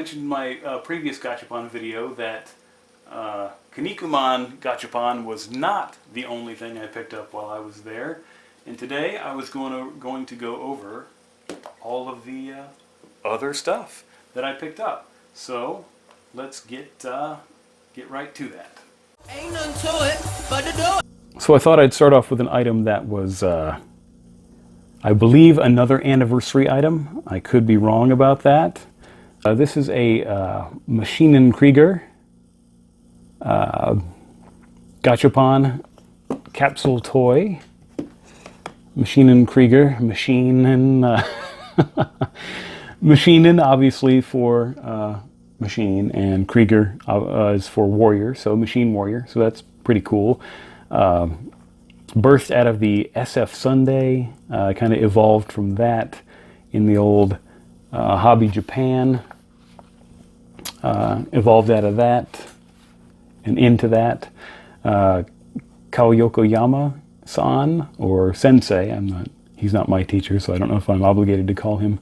mentioned in my previous Gatchapon video that Kinnikuman Gatchapon was not the only thing I picked up while I was there. And today I was going to go over all of the other stuff that I picked up. So let's get right to that. Ain't nothing to it but to do it. So I thought I'd start off with an item that was, I believe, another anniversary item. I could be wrong about that. This is a Maschinen Krieger Gatchapon capsule toy. Maschinen Krieger, Maschinen, Maschinen obviously for machine, and Krieger is for warrior, so machine warrior, so that's pretty cool. Birthed out of the SF Sunday, kind of evolved from that in the old Hobby Japan, evolved out of that and into that. Kaoyokoyama-san, or Sensei, he's not my teacher, so I don't know if I'm obligated to call him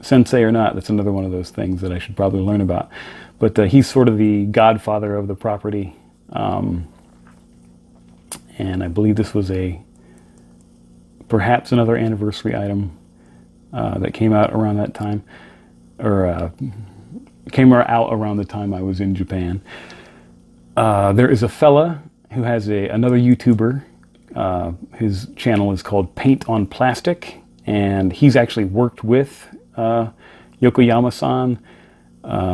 Sensei or not. That's another one of those things that I should probably learn about. But he's sort of the godfather of the property. And I believe this was perhaps another anniversary item that came out around that time, or came out around the time I was in Japan. There is a fella who has another YouTuber. His channel is called Paint on Plastic, and he's actually worked with Yokoyama-san,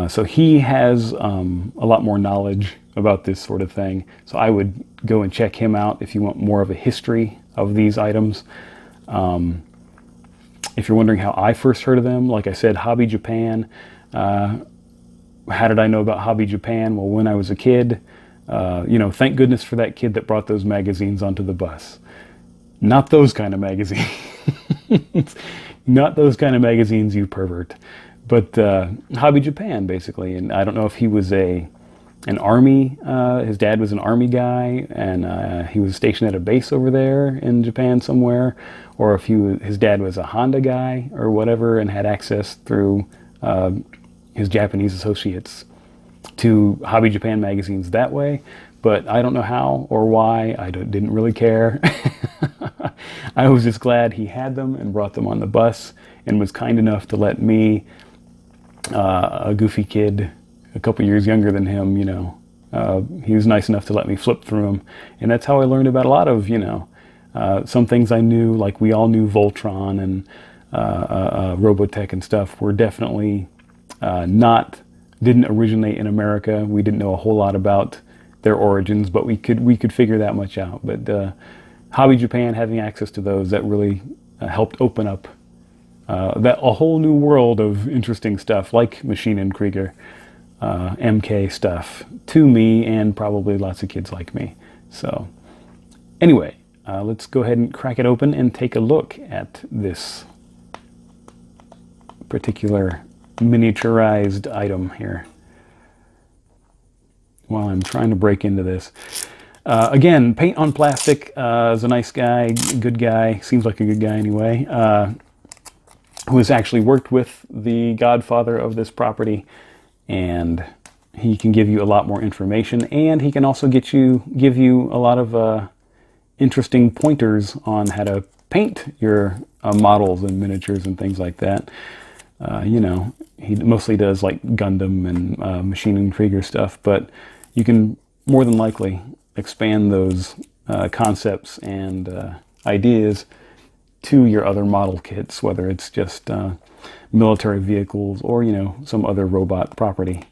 so he has a lot more knowledge about this sort of thing. So I would go and check him out if you want more of a history of these items. If you're wondering how I first heard of them, like I said, Hobby Japan. How did I know about Hobby Japan? Well, when I was a kid, thank goodness for that kid that brought those magazines onto the bus. Not those kind of magazines. Not those kind of magazines, you pervert. But Hobby Japan, basically. And I don't know if he was an army, his dad was an army guy, and he was stationed at a base over there in Japan somewhere, or if his dad was a Honda guy or whatever and had access through his Japanese associates to Hobby Japan magazines that way. But I don't know how or why. I didn't really care. I was just glad he had them and brought them on the bus and was kind enough to let me, a goofy kid, a couple years younger than him, he was nice enough to let me flip through them. And that's how I learned about a lot of, some things I knew, like we all knew Voltron and Robotech and stuff, were definitely didn't originate in America. We didn't know a whole lot about their origins, but we could figure that much out. But Hobby Japan, having access to those, that really helped open up a whole new world of interesting stuff, like Maschinen Krieger, Ma.K stuff, to me and probably lots of kids like me. So anyway, let's go ahead and crack it open and take a look at this particular miniaturized item here while I'm trying to break into this. Again, Paint on Plastic is a nice guy, good guy, seems like a good guy anyway, who has actually worked with the godfather of this property, and he can give you a lot more information, and he can also give you a lot of interesting pointers on how to paint your models and miniatures and things like that. He mostly does like Gundam and Maschinen Krieger stuff, but you can more than likely expand those concepts and ideas to your other model kits, whether it's just military vehicles or, some other robot property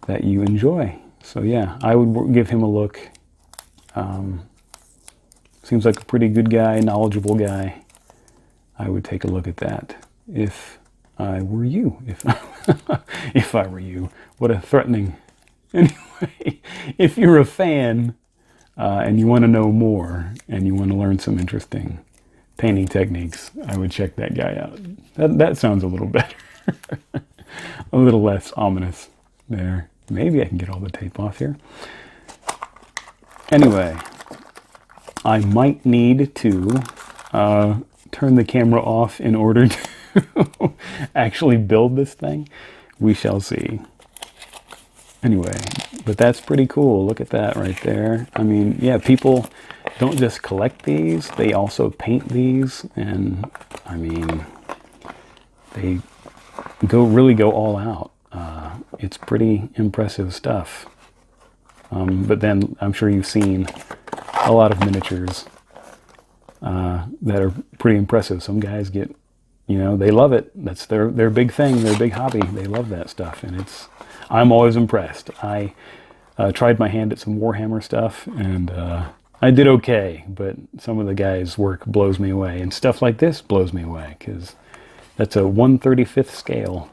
that you enjoy. So yeah, I would give him a look. Seems like a pretty good guy, knowledgeable guy. I would take a look at that if I were you. If I were you. What a threatening. Anyway, if you're a fan and you want to know more and you want to learn some interesting painting techniques, I would check that guy out. That sounds a little better. A little less ominous there. Maybe I can get all the tape off here. Anyway, I might need to turn the camera off in order to actually build this thing, We shall see. Anyway, but that's pretty cool. Look at that right there. I mean, yeah, people don't just collect these, they also paint these, and I mean, they really go all out. It's pretty impressive stuff. But then I'm sure you've seen a lot of miniatures that are pretty impressive. Some guys get, you know, they love it. That's their big thing, their big hobby. They love that stuff, and I'm always impressed. I tried my hand at some Warhammer stuff, and I did okay, but some of the guys' work blows me away, and stuff like this blows me away, because that's a 1/35th scale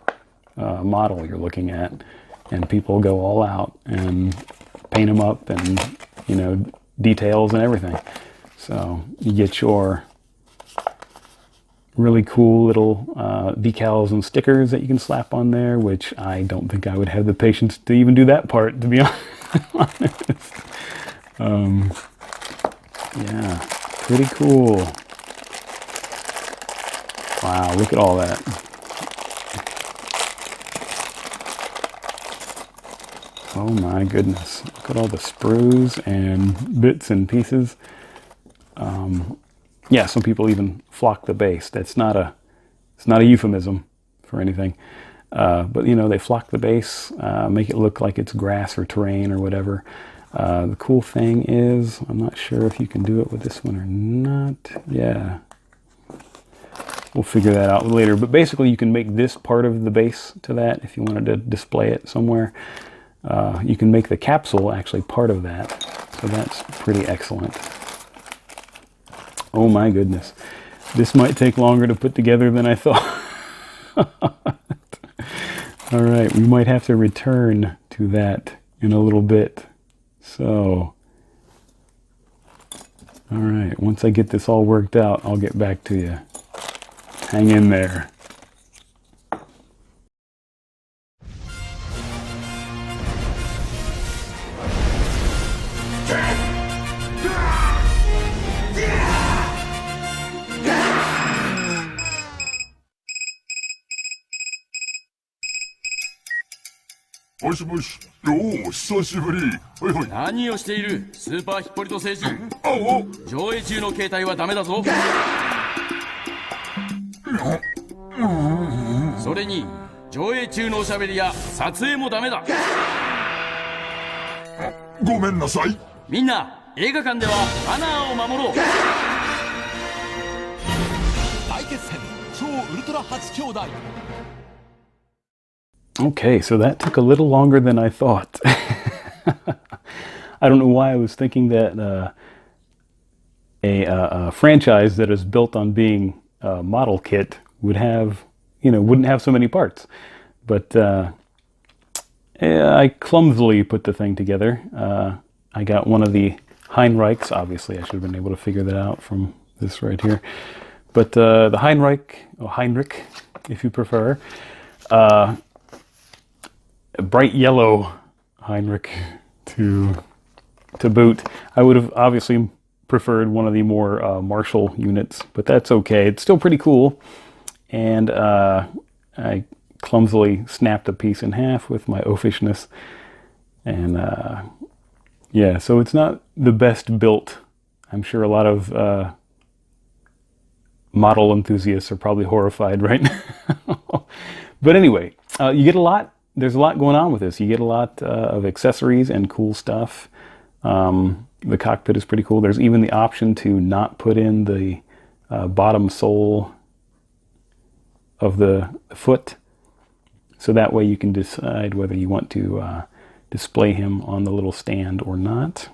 model you're looking at, and people go all out and paint them up, and, you know, details and everything. So you get your really cool little decals and stickers that you can slap on there, which I don't think I would have the patience to even do that part, to be honest. Yeah, pretty cool. Wow, look at all that. Oh my goodness. Look at all the sprues and bits and pieces. Yeah, some people even flock the base. It's not a euphemism for anything. But, you know, they flock the base, make it look like it's grass or terrain or whatever. The cool thing is, I'm not sure if you can do it with this one or not. Yeah. We'll figure that out later. But basically, you can make this part of the base to that if you wanted to display it somewhere. You can make the capsule actually part of that. So that's pretty excellent. Oh my goodness. This might take longer to put together than I thought. All right, we might have to return to that in a little bit. So, all right, once I get this all worked out, I'll get back to you. Hang in there.何をしているスーパーヒッポリト星人。上映中の携帯はダメだぞ。それに上映中のおしゃべりや撮影もダメだ。ごめんなさい。みんな映画館ではマナーを守ろう。大決戦超ウルトラ8兄弟。Okay, so that took a little longer than I thought. I don't know why I was thinking that a franchise that is built on being a model kit would have, you know, wouldn't have so many parts. But I clumsily put the thing together. I got one of the Heinrichs. Obviously, I should have been able to figure that out from this right here. But the Heinrich, or Heinrich, if you prefer, a bright yellow Heinrich to boot. I would have obviously preferred one of the more Marshall units, but that's okay. It's still pretty cool. And I clumsily snapped a piece in half with my oafishness. And yeah, so it's not the best built. I'm sure a lot of model enthusiasts are probably horrified right now. But anyway, you get a lot. There's a lot going on with this. You get a lot of accessories and cool stuff. The cockpit is pretty cool. There's even the option to not put in the bottom sole of the foot. So that way you can decide whether you want to display him on the little stand or not.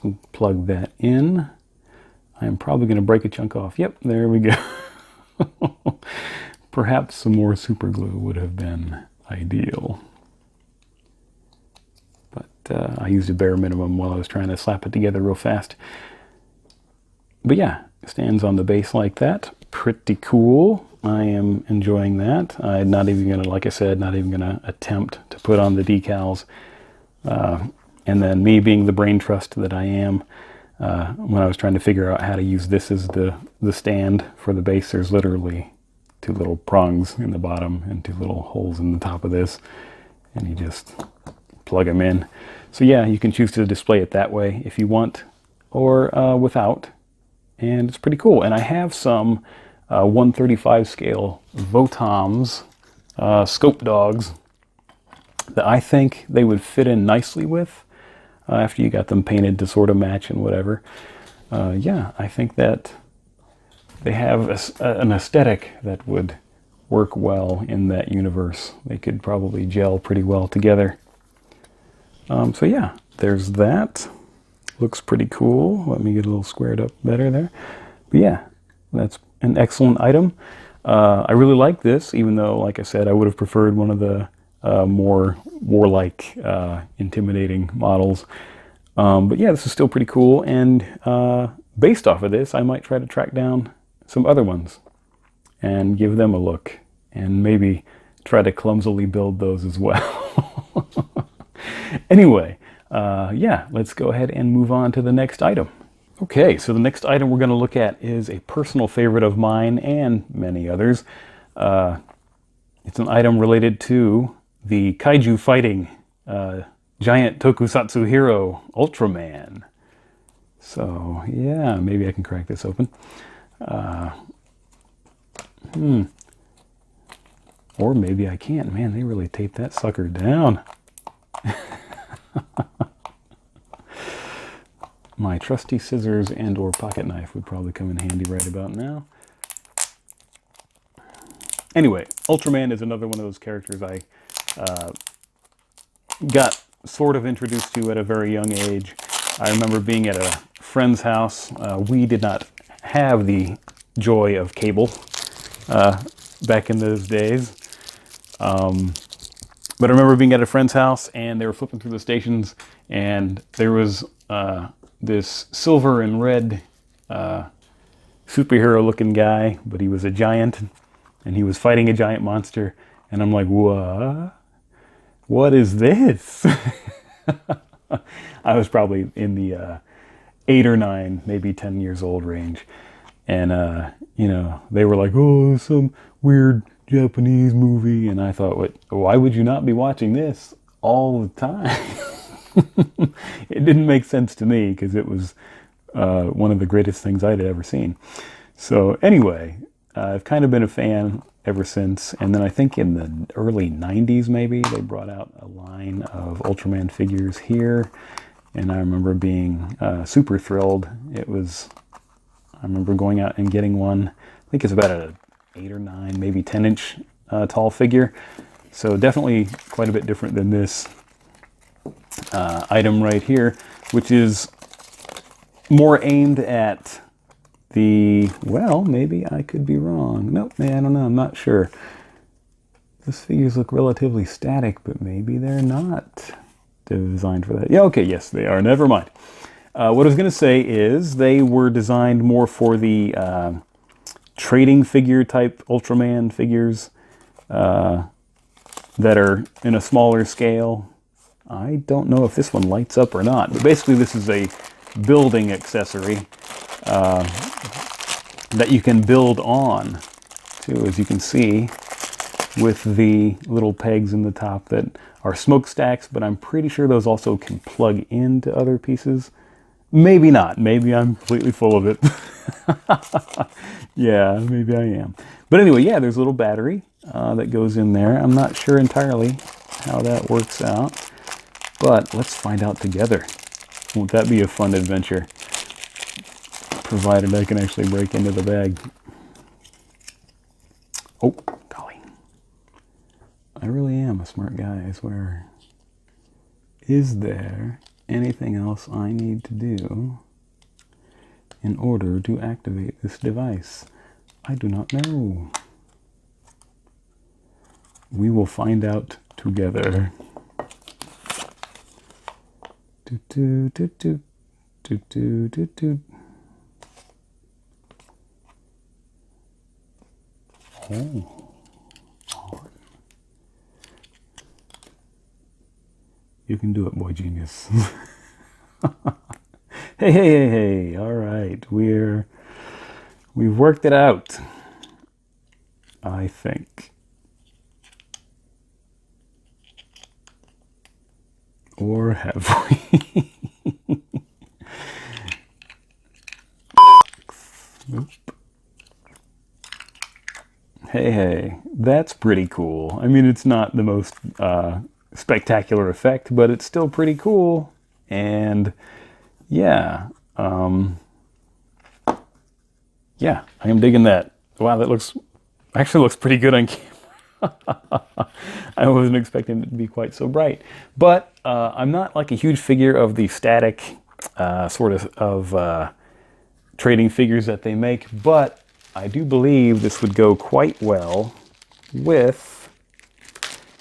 We'll plug that in. I'm probably going to break a chunk off. Yep, there we go. Perhaps some more super glue would have been ideal. But I used a bare minimum while I was trying to slap it together real fast. But yeah, it stands on the base like that. Pretty cool. I am enjoying that. I'm not even going to, like I said, not even going to attempt to put on the decals. And then me being the brain trust that I am, when I was trying to figure out how to use this as the stand for the base, there's literally two little prongs in the bottom and two little holes in the top of this, and you just plug them in. So yeah, you can choose to display it that way if you want, or without, and it's pretty cool. And I have some 135 scale Votoms scope dogs that I think they would fit in nicely with after you got them painted to sort of match and whatever. Yeah, I think that they have an aesthetic that would work well in that universe. They could probably gel pretty well together. So yeah, there's that. Looks pretty cool. Let me get a little squared up better there. But yeah, that's an excellent item. I really like this, even though, like I said, I would have preferred one of the more warlike, intimidating models. But yeah, this is still pretty cool, and based off of this, I might try to track down some other ones and give them a look, and maybe try to clumsily build those as well. Anyway, yeah, let's go ahead and move on to the next item. Okay, so the next item we're going to look at is a personal favorite of mine and many others. It's an item related to the kaiju fighting giant tokusatsu hero, Ultraman. So, yeah, maybe I can crack this open. Or maybe I can't. Man, they really taped that sucker down. My trusty scissors and or pocket knife would probably come in handy right about now. Anyway, Ultraman is another one of those characters I got sort of introduced to at a very young age. I remember being at a friend's house. We did not have the joy of cable back in those days. But I remember being at a friend's house, and they were flipping through the stations, and there was this silver and red superhero-looking guy, but he was a giant, and he was fighting a giant monster, and I'm like, what? What is this? I was probably in the 8 or 9, maybe 10 years old range, and you know, they were like, oh, some weird Japanese movie, and I thought, why would you not be watching this all the time? It didn't make sense to me, because it was one of the greatest things I'd ever seen. So anyway, I've kind of been a fan ever since, and then I think in the early 90s maybe, they brought out a line of Ultraman figures here, and I remember being super thrilled. I remember going out and getting one. I think it's about a 8 or 9, maybe 10-inch tall figure. So definitely quite a bit different than this item right here, which is more aimed at well, maybe I could be wrong. Nope, man, I don't know, I'm not sure. These figures look relatively static, but maybe they're not designed for that. Yeah, okay, yes, they are. Never mind. What I was going to say is they were designed more for the trading figure type Ultraman figures that are in a smaller scale. I don't know if this one lights up or not, but basically this is a building accessory that you can build on too, as you can see, with the little pegs in the top that are smokestacks, but I'm pretty sure those also can plug into other pieces. Maybe not. Maybe I'm completely full of it. Yeah, maybe I am. But anyway, yeah, there's a little battery that goes in there. I'm not sure entirely how that works out, but let's find out together. Won't that be a fun adventure? Provided I can actually break into the bag. Oh, golly. I really am a smart guy, I swear. Is there anything else I need to do in order to activate this device? I do not know. We will find out together. Do do do do do do do do. Oh. You can do it, boy genius. Hey. All right. We've worked it out. I think. Or have we? Oop. Hey, that's pretty cool. I mean, it's not the most spectacular effect, but it's still pretty cool. And yeah, yeah, I am digging that. Wow, that actually looks pretty good on camera. I wasn't expecting it to be quite so bright. But I'm not like a huge figure of the static sort of trading figures that they make, but I do believe this would go quite well with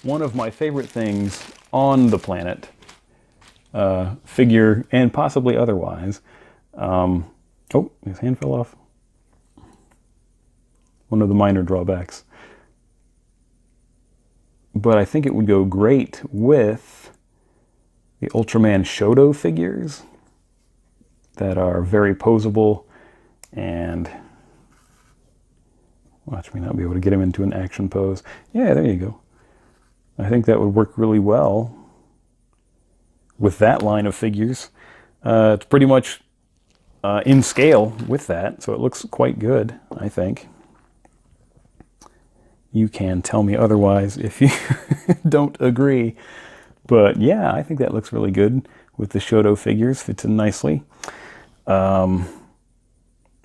one of my favorite things on the planet, figure and possibly otherwise. Oh, his hand fell off. One of the minor drawbacks. But I think it would go great with the Ultraman Shoto figures that are very posable, and watch me not be able to get him into an action pose. Yeah, there you go. I think that would work really well with that line of figures. It's pretty much in scale with that, so it looks quite good, I think. You can tell me otherwise if you don't agree. But yeah, I think that looks really good with the Shoto figures. Fits in nicely.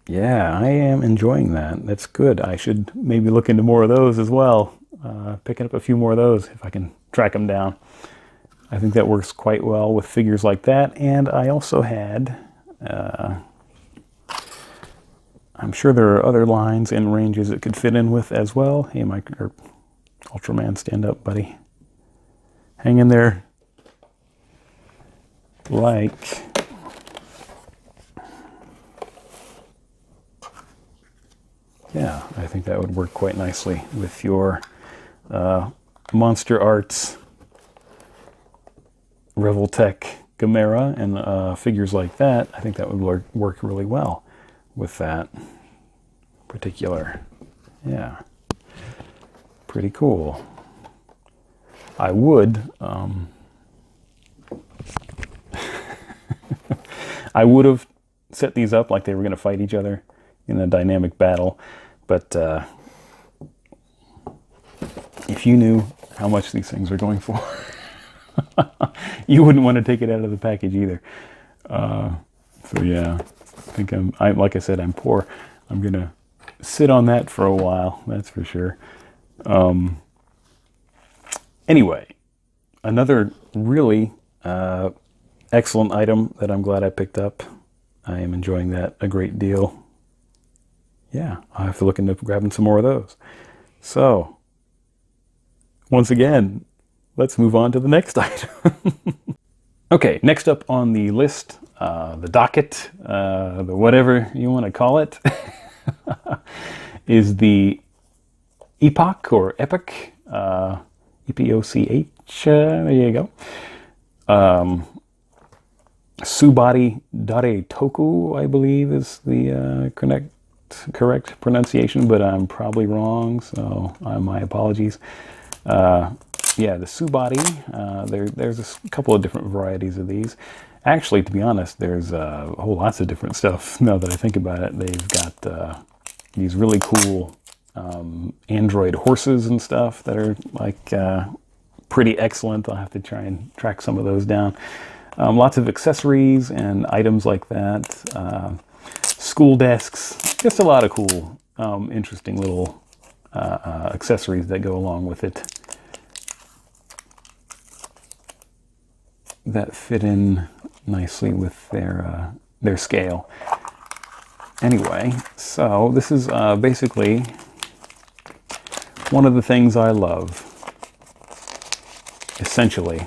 Yeah, I am enjoying that. That's good. I should maybe look into more of those as well. Picking up a few more of those if I can track them down. I think that works quite well with figures like that. And I also had... I'm sure there are other lines and ranges it could fit in with as well. Hey, Ultraman, stand up, buddy. Hang in there. Like... yeah, I think that would work quite nicely with your Monster Arts Revoltech Gamera and figures like that. I think that would work really well with that particular. Yeah, pretty cool. I would I would have set these up like they were going to fight each other in a dynamic battle, but if you knew how much these things are going for, you wouldn't want to take it out of the package either. So yeah, I think I'm like I said, I'm poor. I'm gonna sit on that for a while, that's for sure. Anyway, another really excellent item that I'm glad I picked up. I am enjoying that a great deal. Yeah, I'll have to look into grabbing some more of those. So, once again, let's move on to the next item. Okay, next up on the list, the docket, the whatever you want to call it, is the Epoch or Epic, E-P-O-C-H, there you go. Subody Dare Toku, I believe, is the correct pronunciation, but I'm probably wrong, so my apologies. Yeah, the Subody, there's a couple of different varieties of these. Actually, to be honest, there's whole lots of different stuff now that I think about it. They've got these really cool android horses and stuff that are like pretty excellent. I'll have to try and track some of those down. Lots of accessories and items like that. School desks, just a lot of cool, interesting little accessories that go along with it that fit in nicely with their scale. Anyway, so this is basically one of the things I love. Essentially,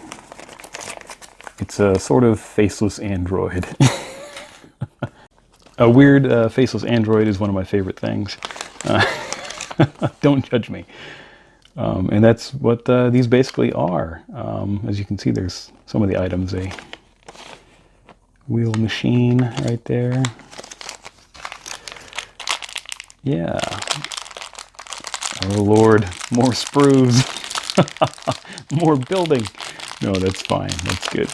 it's a sort of faceless android. A weird faceless android is one of my favorite things. Don't judge me. And that's what these basically are. As you can see, there's some of the items. A wheel machine right there. Yeah. Oh Lord, more sprues. More building. No, that's fine. That's good.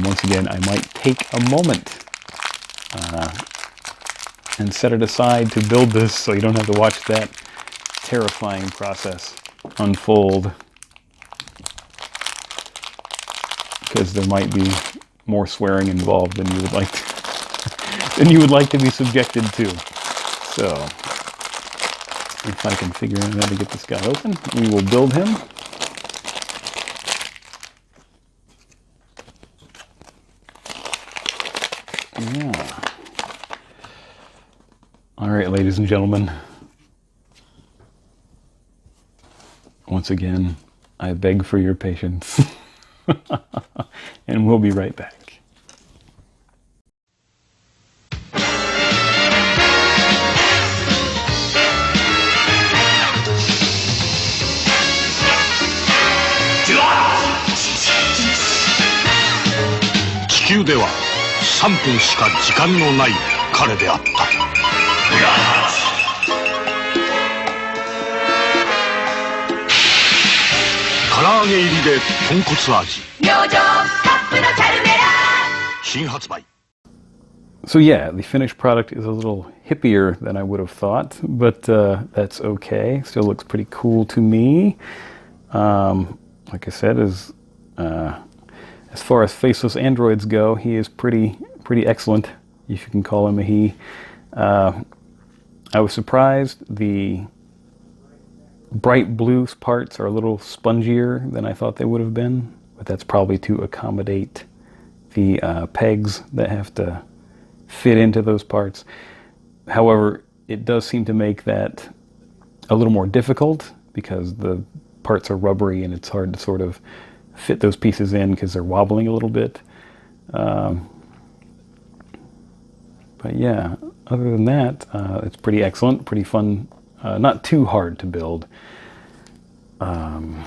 Once again, I might take a moment and set it aside to build this so you don't have to watch that terrifying process unfold. Because there might be more swearing involved than you would like to, be subjected to. So, if I can figure out how to get this guy open, we will build him. Yeah. All right, ladies and gentlemen. Once again, I beg for your patience. And we'll be right back.地球では3分しか時間のない彼であった。唐揚げ入りで豚骨味。明星カップのチャルメラ。新発売。So yeah, the finished product is a little hippier than I would have thought, but that's okay. Still looks pretty cool to me. Like I said, as far as faceless androids go, he is pretty excellent, if you can call him a he. I was surprised the bright blue parts are a little spongier than I thought they would have been, but that's probably to accommodate the pegs that have to fit into those parts. However, it does seem to make that a little more difficult because the parts are rubbery and it's hard to sort of fit those pieces in because they're wobbling a little bit. But yeah, other than that, it's pretty excellent, pretty fun, not too hard to build. Like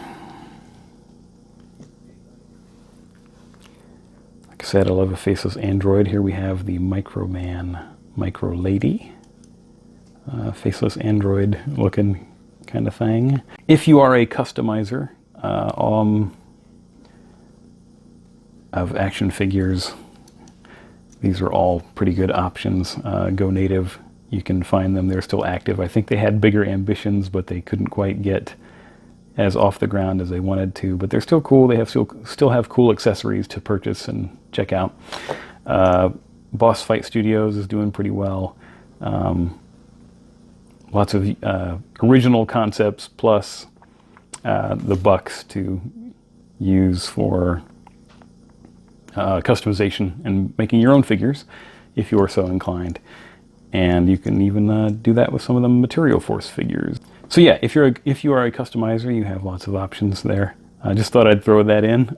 I said, I love a faceless android. Here we have the Microman, Micro Lady, faceless android looking kind of thing. If you are a customizer of action figures, these are all pretty good options. Go Native, you can find them. They're still active. I think they had bigger ambitions, but they couldn't quite get as off the ground as they wanted to. But they're still cool. They have still have cool accessories to purchase and check out. Boss Fight Studios is doing pretty well. Lots of original concepts plus the bucks to use for customization and making your own figures if you are so inclined. And you can even do that with some of the Material Force figures. So yeah, if you are a customizer, you have lots of options there. I just thought I'd throw that in.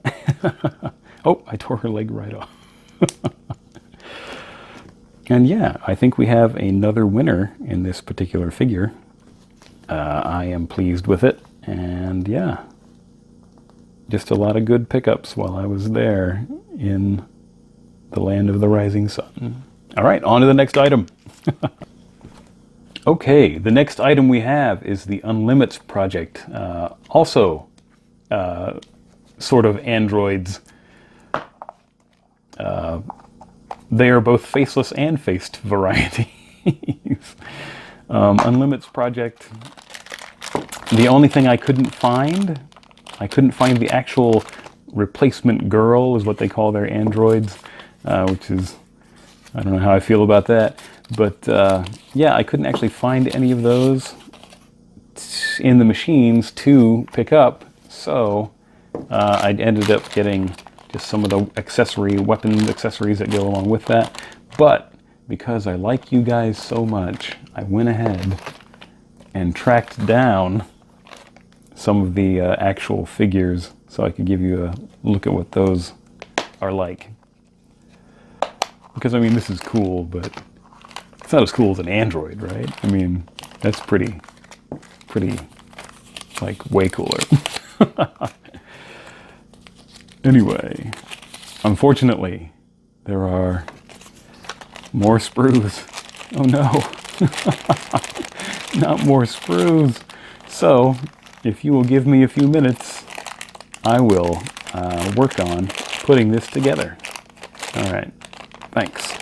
Oh, I tore her leg right off. And yeah, I think we have another winner in this particular figure. I am pleased with it, and yeah, just a lot of good pickups while I was there in the land of the rising sun. All right, on to the next item. Okay, the next item we have is the Unlimits project. Also, sort of androids. They are both faceless and faced varieties. Unlimits project. The only thing I couldn't find the actual replacement girl, is what they call their androids, which is, I don't know how I feel about that. But yeah, I couldn't actually find any of those in the machines to pick up, so I ended up getting just some of the weapon accessories that go along with that. But because I like you guys so much, I went ahead and tracked down some of the actual figures so I could give you a look at what those are like. Because I mean, this is cool, but it's not as cool as an android, right? I mean, that's pretty, like, way cooler. Anyway, unfortunately, there are more sprues. Oh no. Not more sprues. So, if you will give me a few minutes, I will work on putting this together. All right, thanks.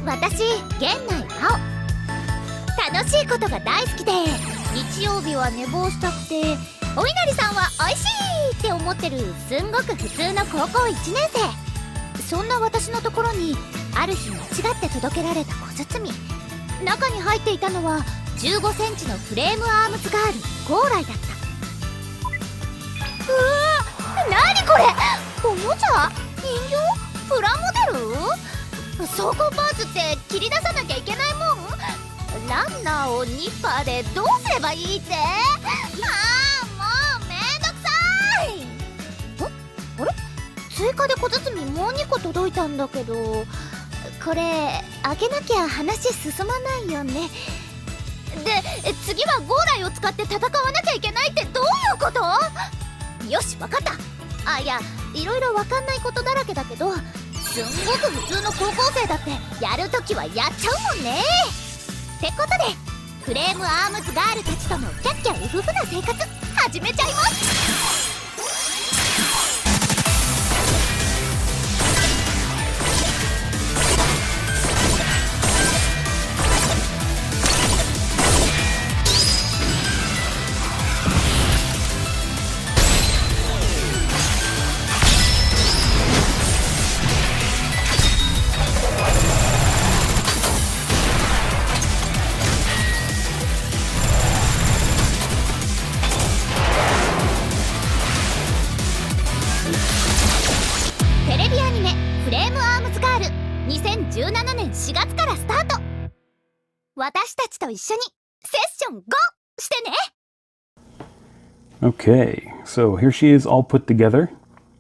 私、源内青。楽しいことが大好きで、日曜日は寝坊したくて、お稲荷さんはおいしいって思ってるすんごく普通の高校1年生。そんな私のところにある日間違って届けられた小包。中に入っていたのは15センチのフレームアームズガールゴーライだった。うわ、なにこれ、おもちゃ、人形、プラモデル、走行パーツって切り出さなきゃいけないもん。ランナーをニッパーでどうすればいいって。ああ、もうめんどくさい。あれ、追加で小包もう2個届いたんだけど、これ開けなきゃ話進まないよね。で、次はゴーライを使って戦わなきゃいけないってどういうこと？よし、わかった。あ、いや、いろいろわかんないことだらけだけど、すんごく普通の高校生だってやるときはやっちゃうもんね。ってことで、フレームアームズガールたちとのキャッキャウフフな生活始めちゃいます。2017年4月からスタート。私たちと一緒にセッション GO してね。 Okay, so here she is all put together.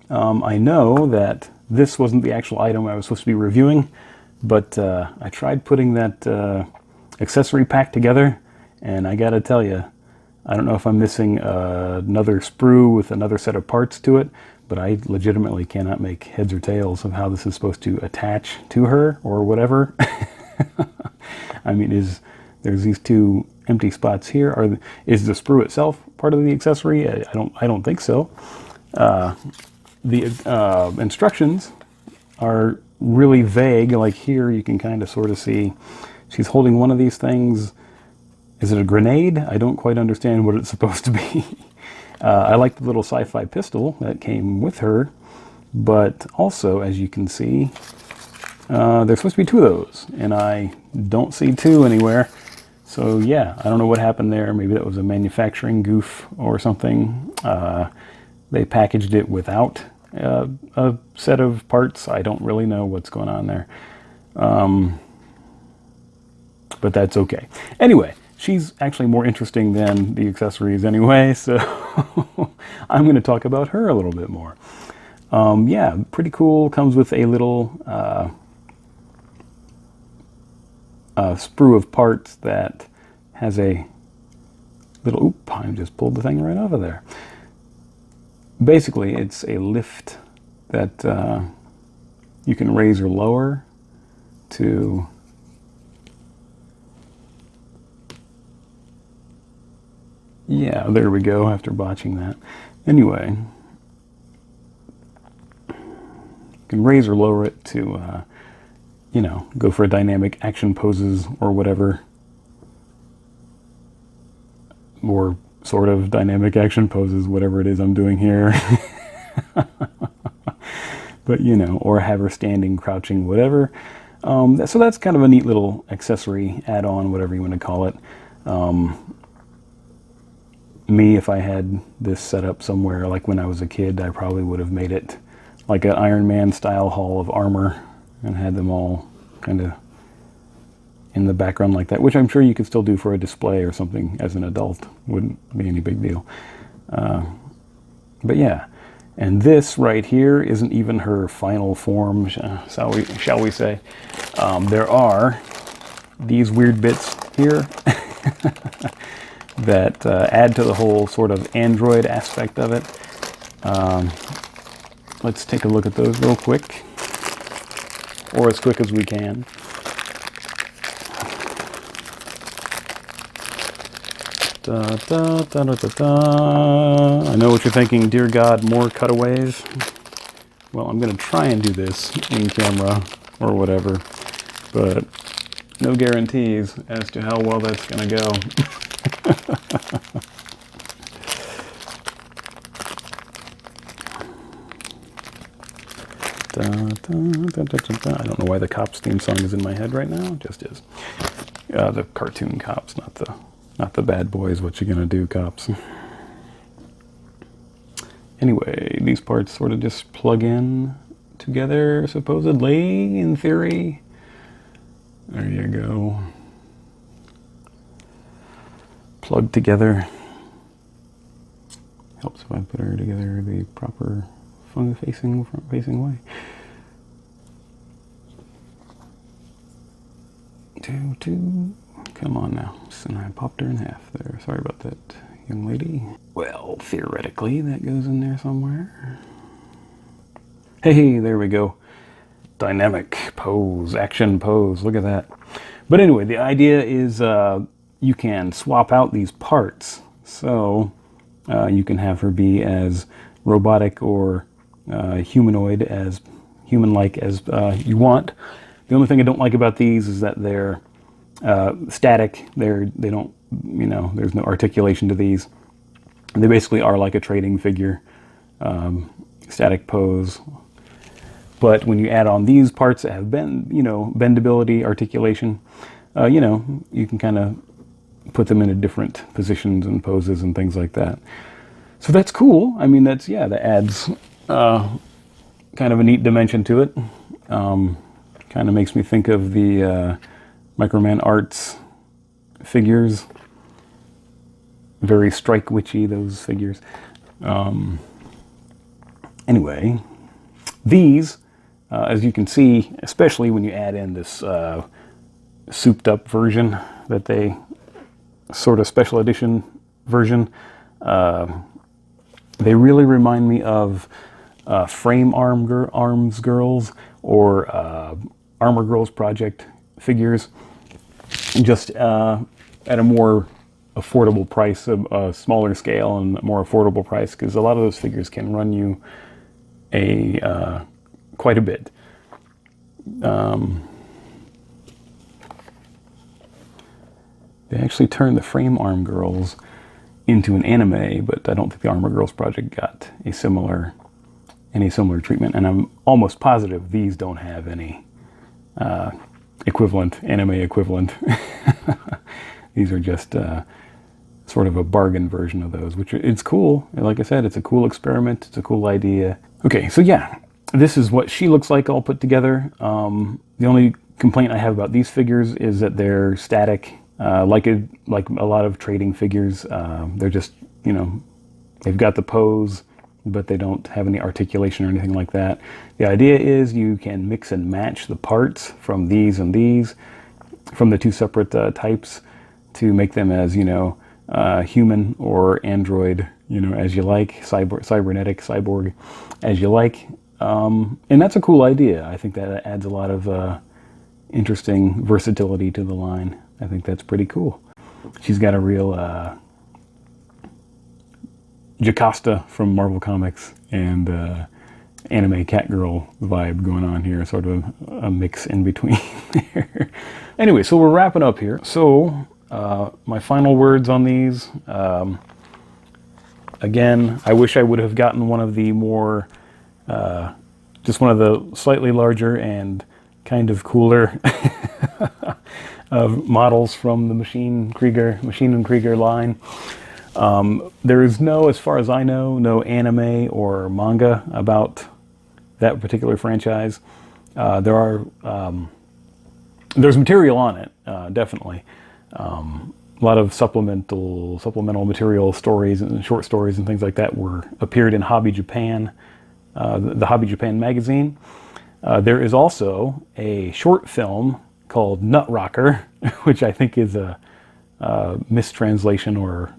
I know that this wasn't the actual item I was supposed to be reviewing, but I tried putting that accessory pack together, and I gotta tell you, I don't know if I'm missing another sprue with another set of parts to it, but I legitimately cannot make heads or tails of how this is supposed to attach to her or whatever. I mean, there's these two empty spots here. Is the sprue itself part of the accessory? I don't think so. The instructions are really vague. Like here, you can kind of sort of see she's holding one of these things. Is it a grenade? I don't quite understand what it's supposed to be. I like the little sci-fi pistol that came with her, but also, as you can see, there's supposed to be two of those, and I don't see two anywhere. So yeah, I don't know what happened there. Maybe that was a manufacturing goof or something. They packaged it without a set of parts. I don't really know what's going on there. But that's okay. Anyway, she's actually more interesting than the accessories anyway, so I'm going to talk about her a little bit more. Yeah, pretty cool. Comes with a little sprue of parts that has a little... Oop, I just pulled the thing right off of there. Basically, it's a lift that you can raise or lower to... Yeah, there we go, after botching that. Anyway, you can raise or lower it to, you know, go for dynamic action poses or whatever. Or sort of dynamic action poses, whatever it is I'm doing here. But, you know, or have her standing, crouching, whatever. So that's kind of a neat little accessory, add-on, whatever you want to call it. Me, if I had this set up somewhere, like when I was a kid, I probably would have made it like an Iron Man style hall of armor and had them all kind of in the background like that, which I'm sure you could still do for a display or something as an adult. Wouldn't be any big deal. But yeah, and this right here isn't even her final form, shall we say. There are these weird bits here that add to the whole sort of android aspect of it. Let's take a look at those real quick, or as quick as we can. Da, da, da, da, da, da. I know what you're thinking, dear God, more cutaways. Well, I'm going to try and do this in camera or whatever, but no guarantees as to how well that's going to go. Da, da, da, da, da. I don't know why the Cops theme song is in my head right now. It just is. The cartoon Cops, not the bad boys. What you gonna do, Cops? Anyway, these parts sort of just plug in together, supposedly, in theory. There you go. Plug together. Helps if I put her together the proper front-facing way. Two. Come on now. And I popped her in half there. Sorry about that, young lady. Well, theoretically, that goes in there somewhere. Hey, there we go. Dynamic pose, action pose. Look at that. But anyway, the idea is you can swap out these parts. So you can have her be as robotic or humanoid, as human-like as you want. The only thing I don't like about these is that they're static. They don't, there's no articulation to these. They basically are like a trading figure, static pose. But when you add on these parts that have bendability, articulation, you can kind of put them into different positions and poses and things like that. So that's cool. I mean, that adds kind of a neat dimension to it. Kind of makes me think of the Microman Arts figures. Very strike witchy, those figures. Anyway, these, as you can see, especially when you add in this souped up version that they sort of special edition version, they really remind me of Frame Arms Girls or Armor Girls Project figures, just at a more affordable price, a smaller scale and more affordable price, because a lot of those figures can run you quite a bit. They actually turned the Frame Arm Girls into an anime, but I don't think the Armor Girls Project got any similar treatment, and I'm almost positive these don't have any anime equivalent. These are just sort of a bargain version of those, which it's cool. Like I said, it's a cool experiment. It's a cool idea. Okay, so yeah, this is what she looks like all put together. The only complaint I have about these figures is that they're static, like a lot of trading figures. They're just, they've got the pose, but they don't have any articulation or anything like that. The idea is you can mix and match the parts from these and these, from the two separate types, to make them as, human or android, as you like, cybernetic, cyborg, as you like. And that's a cool idea. I think that adds a lot of interesting versatility to the line. I think that's pretty cool. She's got a real Jocasta from Marvel Comics and anime Catgirl vibe going on here, sort of a mix in between there. Anyway, so we're wrapping up here. So my final words on these. Again, I wish I would have gotten one of the more, just one of the slightly larger and kind of cooler models from the Maschinen Krieger line. There is no, as far as I know, no anime or manga about that particular franchise. There's material on it, definitely. A lot of supplemental material, stories and short stories and things like that appeared in Hobby Japan, the Hobby Japan magazine. There is also a short film called Nut Rocker, which I think is a mistranslation or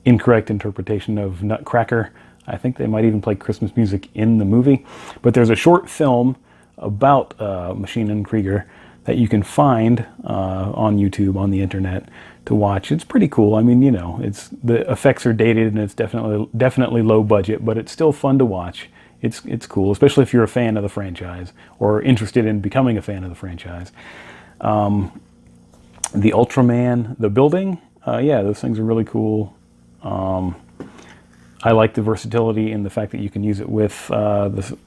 incorrect interpretation of Nutcracker. I think they might even play Christmas music in the movie. But there's a short film about Maschinen Krieger that you can find on YouTube, on the internet, to watch. It's pretty cool. I mean, you know, the effects are dated and it's definitely low budget, but it's still fun to watch. It's cool, especially if you're a fan of the franchise or interested in becoming a fan of the franchise. The Ultraman, the building, yeah, those things are really cool. I like the versatility and the fact that you can use it with the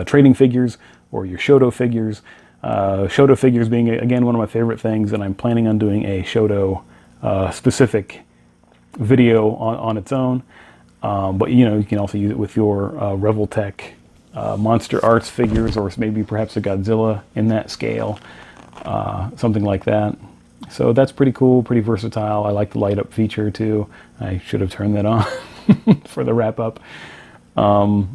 trading figures or your Shoto figures. Shoto figures being, again, one of my favorite things, and I'm planning on doing a Shoto specific video on its own. But, you know, you can also use it with your Revoltech Monster Arts figures, or maybe perhaps a Godzilla in that scale, something like that. So that's pretty cool, pretty versatile. I like the light up feature too. I should have turned that on for the wrap up. The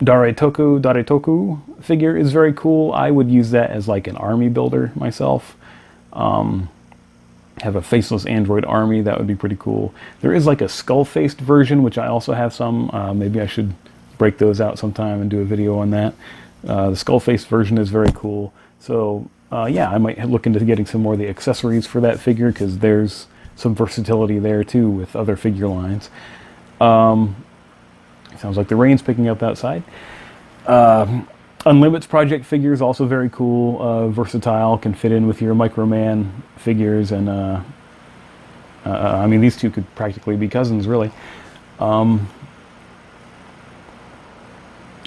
Daretoku figure is very cool. I would use that as like an army builder myself. Have a faceless android army, that would be pretty cool. There is like a skull-faced version, which I also have some. Maybe I should break those out sometime and do a video on that. The skull-faced version is very cool. So yeah, I might look into getting some more of the accessories for that figure, because there's some versatility there too with other figure lines. Sounds like the rain's picking up outside. Unlimits project figures, also very cool, versatile, can fit in with your Microman figures, and I mean, these two could practically be cousins, really.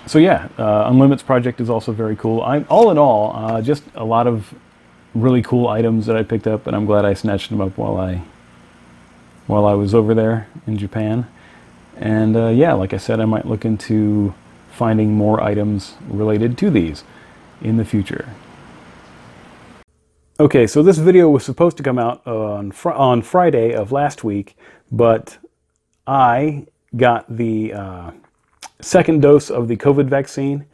So yeah, Unlimits project is also very cool. All in all, just a lot of really cool items that I picked up, and I'm glad I snatched them up while I was over there in Japan. And yeah, like I said, I might look into finding more items related to these in the future. Okay, so this video was supposed to come out on Friday of last week, but I got the second dose of the COVID vaccine,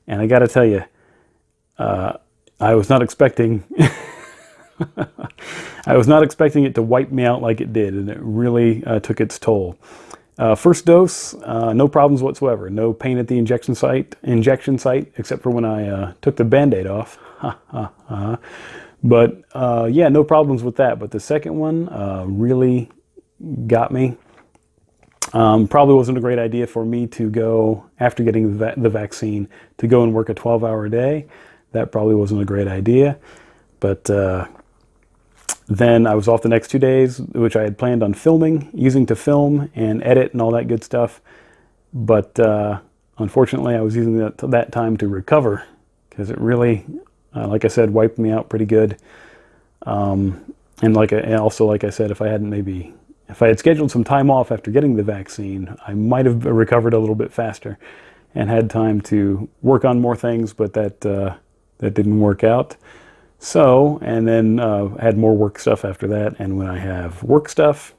and I gotta tell you, I was not expecting I was not expecting it to wipe me out like it did, and it really took its toll. First dose, no problems whatsoever. No pain at the injection site, except for when I took the Band-Aid off. But yeah, no problems with that. But the second one really got me. Probably wasn't a great idea for me to go, after getting the vaccine, to go and work a 12-hour day. That probably wasn't a great idea. But then I was off the next 2 days, which I had planned on using to film and edit and all that good stuff. But unfortunately, I was using that time to recover, because it really, like I said, wiped me out pretty good. And also, like I said, if I had scheduled some time off after getting the vaccine, I might have recovered a little bit faster and had time to work on more things, but that didn't work out. So, and then had more work stuff after that, and when I have work stuff,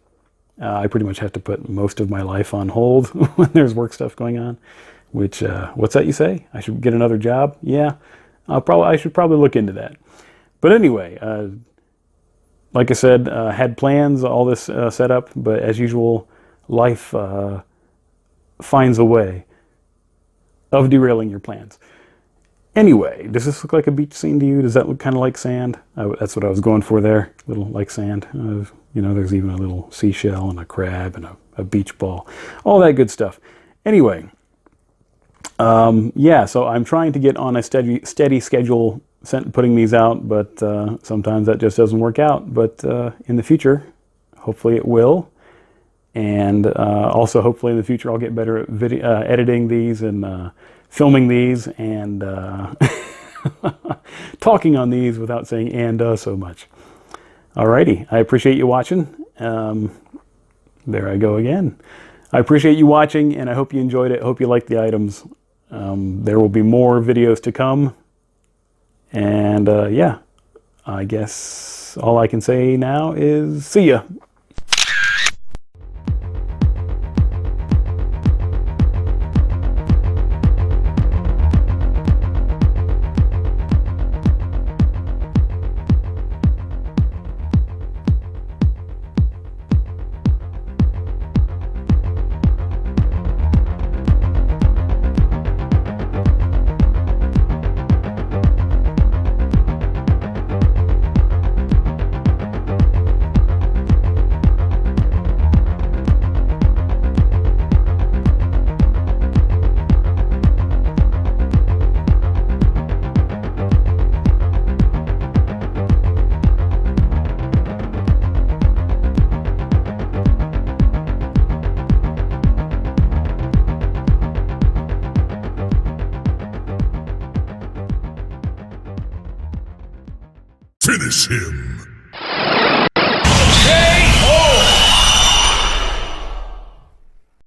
I pretty much have to put most of my life on hold when there's work stuff going on, which, what's that you say? I should get another job? Yeah, I should probably look into that. But anyway, like I said, had plans, all this set up, but as usual, life finds a way of derailing your plans. Anyway, does this look like a beach scene to you? Does that look kind of like sand? That's what I was going for there, a little like sand. You know, there's even a little seashell and a crab and a beach ball, all that good stuff. Anyway, yeah, so I'm trying to get on a steady schedule putting these out, but sometimes that just doesn't work out. But in the future, hopefully it will. And also, hopefully in the future, I'll get better at editing these and filming these and talking on these without saying "and" so much. Alrighty, I appreciate you watching. There I go again. I appreciate you watching, and I hope you enjoyed it. I hope you liked the items. There will be more videos to come. And yeah, I guess all I can say now is see ya. him.